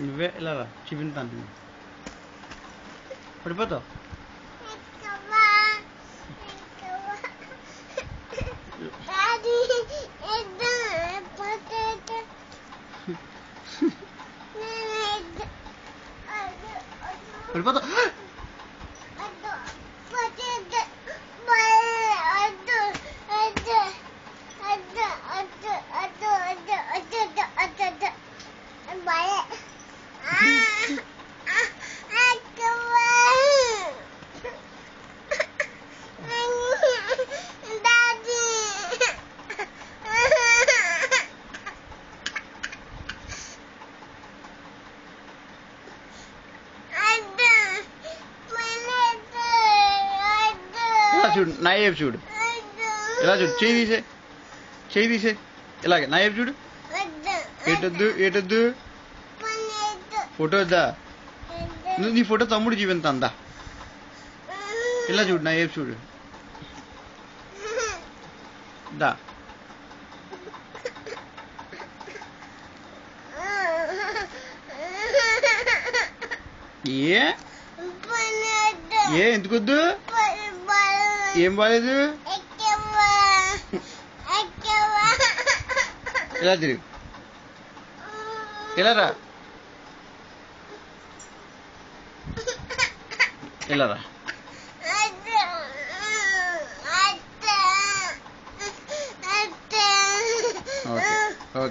నువ్వే ఇలా చూపించాను పడిపోతావు. పడిపోతావు. చూడు నా వైపు చూడు, ఇలా చూడు, చేయి తీసే ఇలాగే నా వైపు చూడు. ఏటొద్దు ఫోటో వద్దా? నువ్వు నీ ఫోటో తమ్ముడు చూపించా అందా. ఇలా చూడు నా వైపు చూడు దా. ఏ ఎందుకొద్దు? ఏం బాలేదు? ఇలా తిరిగి ఇలా రా, ఇలా రా.